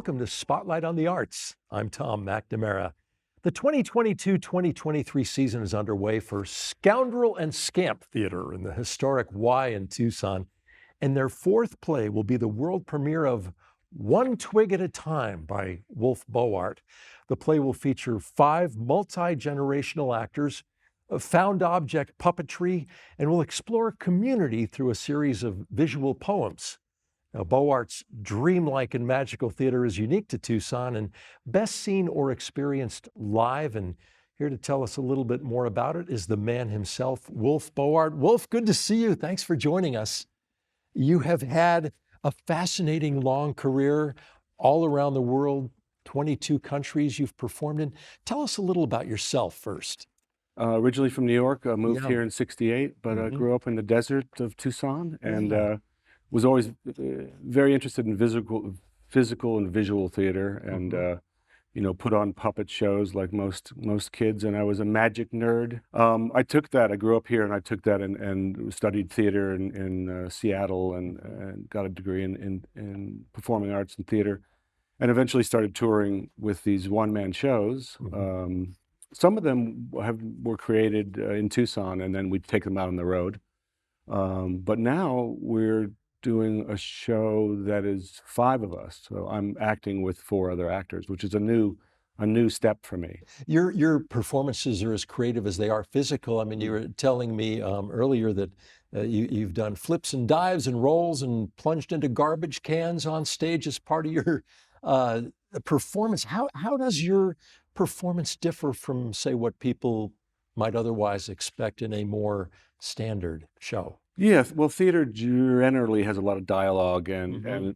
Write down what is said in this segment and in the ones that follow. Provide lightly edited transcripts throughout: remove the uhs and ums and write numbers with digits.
welcome to Spotlight on the Arts. I'm Tom McNamara. The 2022-2023 season is underway for Scoundrel and Scamp Theatre in the historic Y in Tucson, and their fourth play will be the world premiere of One Twig at a Time by Wolfe Bowart. The play will feature 5 multi-generational actors, found object puppetry, and will explore community through a series of visual poems. Now, Bowart's dreamlike and magical theater is unique to Tucson and best seen or experienced live. And here to tell us a little bit more about it is the man himself, Wolfe Bowart. Wolfe, good to see you. Thanks for joining us. You have had a fascinating long career all around the world, 22 countries you've performed in. Tell us a little about yourself first. Originally from New York, moved Yeah. here in '68, but grew up in the desert of Tucson and Yeah. was always very interested in physical and visual theater, and put on puppet shows like most kids. And I was a magic nerd. I took that. I grew up here, and I took that and studied theater in Seattle, and got a degree in performing arts and theater, and eventually started touring with these one-man shows. Some of them were created in Tucson, and then we'd take them out on the road. But now we're doing a show that is 5 of us. So I'm acting with 4 other actors, which is a new step for me. Your performances are as creative as they are physical. I mean, you were telling me earlier that you've done flips and dives and rolls and plunged into garbage cans on stage as part of your performance. How does your performance differ from, say, what people might otherwise expect in a more standard show? Yes, well, theater generally has a lot of dialogue, and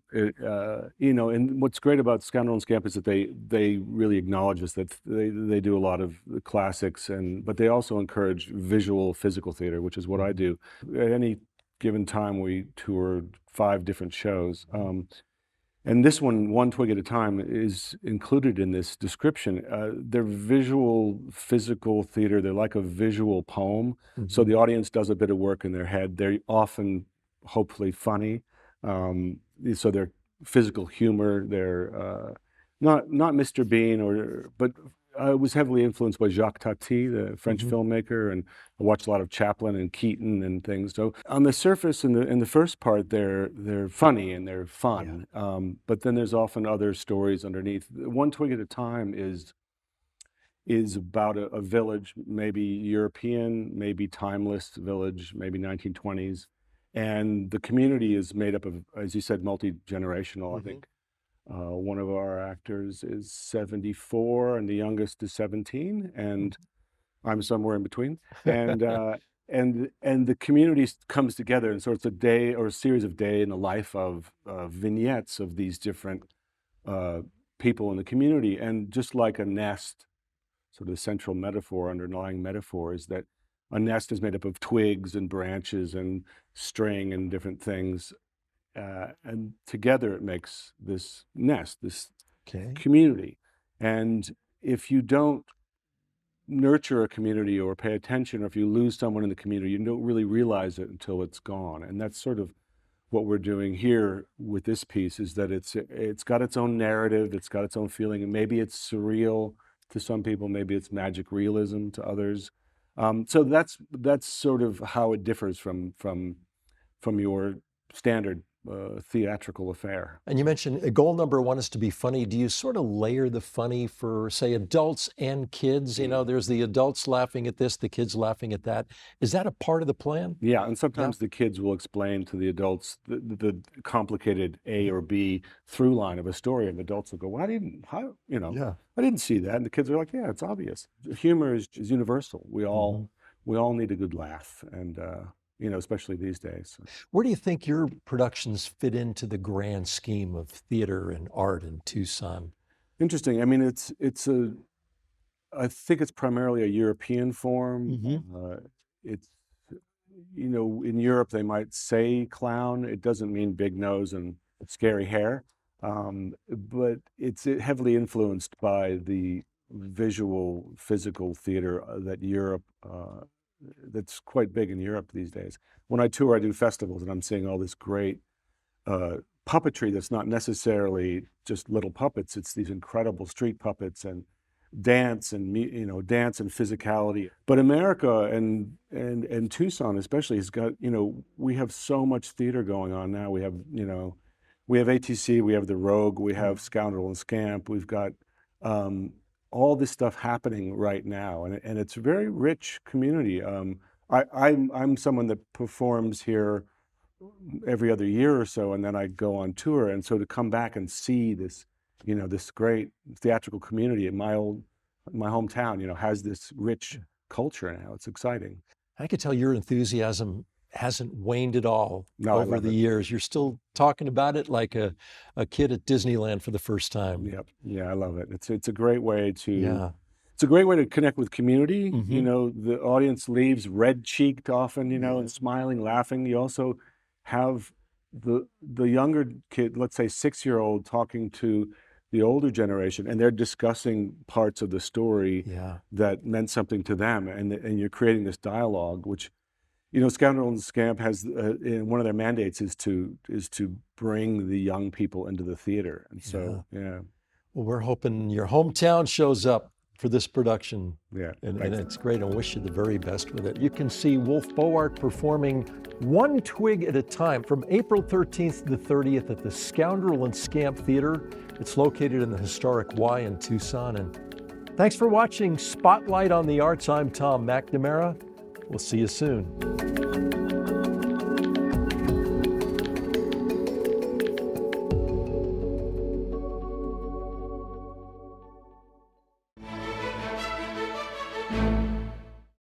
what's great about Scoundrel and Scamp is that they really acknowledge us, that they do a lot of the classics, but they also encourage visual, physical theater, which is what I do. At any given time, we toured 5 different shows. And this one Twig at a Time, is included in this description. They're visual, physical theater. They're like a visual poem. So the audience does a bit of work in their head. They're often, hopefully, funny. So they're physical humor. They're not Mr. Bean, but I was heavily influenced by Jacques Tati, the French filmmaker, and I watched a lot of Chaplin and Keaton and things. So on the surface, in the first part, they're funny and they're fun, but then there's often other stories underneath. One Twig at a Time is about a village, maybe European, maybe timeless village, maybe 1920s, and the community is made up of, as you said, multi-generational. I think one of our actors is 74 and the youngest is 17, and I'm somewhere in between. And and the community comes together, and so it's a day or a series of day in the life of vignettes of these different people in the community. And just like a nest, sort of the central metaphor, underlying metaphor, is that a nest is made up of twigs and branches and string and different things. And together it makes this nest, this community. And if you don't nurture a community or pay attention, or if you lose someone in the community, you don't really realize it until it's gone. And that's sort of what we're doing here with this piece, is that it's got its own narrative, it's got its own feeling, and maybe it's surreal to some people, maybe it's magic realism to others. So that's sort of how it differs from your standard theatrical affair. And you mentioned goal number 1 is to be funny. Do you sort of layer the funny for, say, adults and kids? You know, there's the adults laughing at this, the kids laughing at that. Is that a part of the plan? Yeah, and sometimes the kids will explain to the adults the complicated A or B through line of a story, and the adults will go, "Well, I didn't see that." And the kids are like, "Yeah, it's obvious." Humor is universal. We all need a good laugh, and especially these days. Where do you think your productions fit into the grand scheme of theater and art in Tucson? Interesting. I mean, I think it's primarily a European form. It's, in Europe they might say clown. It doesn't mean big nose and scary hair, but it's heavily influenced by the visual, physical theater that Europe that's quite big in Europe these days. When I tour, I do festivals, and I'm seeing all this great puppetry that's not necessarily just little puppets. It's these incredible street puppets and dance and dance and physicality. But America and Tucson especially has got, we have so much theater going on now. We have ATC, we have The Rogue, we have Scoundrel and Scamp, we've got all this stuff happening right now, and it's a very rich community. I'm someone that performs here every other year or so, and then I go on tour, and so to come back and see this, this great theatrical community in my hometown, has this rich culture now. It's exciting. I could tell your enthusiasm hasn't waned at all over the years. You're still talking about it like a kid at Disneyland for the first time. Yep. Yeah, I love it. It's a great way to it's a great way to connect with community. The audience leaves red-cheeked often, and smiling, laughing. You also have the younger kid, let's say 6-year-old, talking to the older generation, and they're discussing parts of the story that meant something to them, and you're creating this dialogue, which Scoundrel and Scamp has one of their mandates is to bring the young people into the theater, and so Well, we're hoping your hometown shows up for this production. And it's great. I wish you the very best with it. You can see Wolfe Bowart performing One Twig at a Time from April 13th to the 30th at the Scoundrel and Scamp Theatre. It's located in the historic Y in Tucson. And thanks for watching Spotlight on the Arts. I'm Tom McNamara. We'll see you soon.